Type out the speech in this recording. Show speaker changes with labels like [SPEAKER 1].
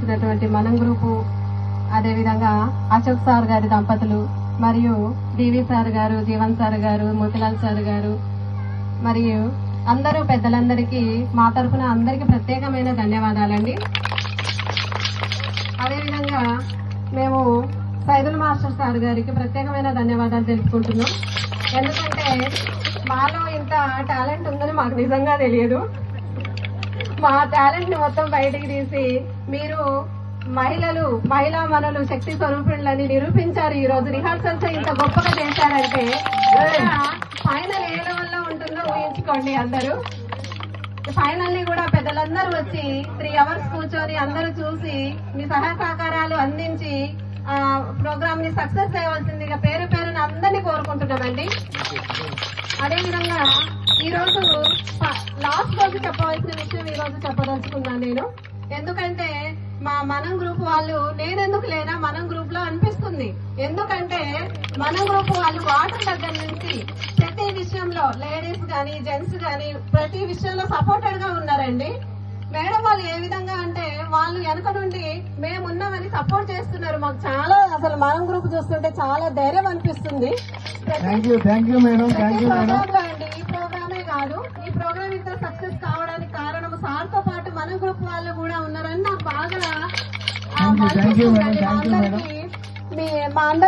[SPEAKER 1] ఇచ్చినటువంటి మనం గ్రూపు, అదేవిధంగా అశోక్ సార్ గారి దంపతులు, మరియు డివి సార్ గారు, జీవన్ సార్ గారు, మోతిలాల్ సార్ గారు, మరియు అందరూ పెద్దలందరికీ మా తరఫున అందరికీ ప్రత్యేకమైన ధన్యవాదాలండి. అదేవిధంగా మేము సైదుల్ మాస్టర్ సార్ గారికి ప్రత్యేకమైన ధన్యవాదాలు తెలుపుకుంటున్నాం. ఎందుకంటే మాలో ఇంత టాలెంట్ ఉందని మాకు నిజంగా తెలియదు. మా టాలెంట్ ని మొత్తం బయటికి తీసి మీరు మహిళా మనులు శక్తి స్వరూపులని నిరూపించారు. ఈ రోజు రిహార్సల్స్ ఇంత గొప్పగా చేశారంటే ఫైనల్ ఏ లెవెల్లో ఉంటుందో ఊహించుకోండి. అందరూ ఫైనల్ ని కూడా పెద్దలందరూ వచ్చి 3 hours కూర్చొని అందరూ చూసి మీ సహకారాలు అందించి ప్రోగ్రామ్ ని సక్సెస్ చేయవలసిందిగా పేరు పేరున అందరినీ కోరుకుంటున్నామండి. అదేవిధంగా ఈ రోజు లాస్ట్ రోజు చెప్పవలసిన విషయం ఈ రోజు చెప్పదలుచుకున్నాను నేను. ఎందుకంటే మా మనం గ్రూప్ వాళ్ళు నేనెందుకు లేనా మనం గ్రూప్ లో అనిపిస్తుంది. ఎందుకంటే మనం గ్రూప్ వాళ్ళు వాటర్ దగ్గర నుంచి ప్రతి విషయంలో లేడీస్ గాని జెంట్స్ గాని ప్రతి విషయంలో సపోర్టెడ్ గా ఉన్నారండి. మేడం వాళ్ళు ఏ విధంగా అంటే వాళ్ళు వెనక నుండి మేమున్నామని సపోర్ట్ చేస్తున్నారు. మాకు చాలా అసలు మనం గ్రూప్ చూస్తుంటే చాలా ధైర్యం అనిపిస్తుంది. ఈ ప్రోగ్రామే కాదు, ఈ ప్రోగ్రామ్ ఇంత సక్సెస్ కావడానికి కారణం సార్ తో పాటు మన గ్రూప్ వాళ్ళు కూడా ఉన్నారని నాకు బాగా మా అందరికి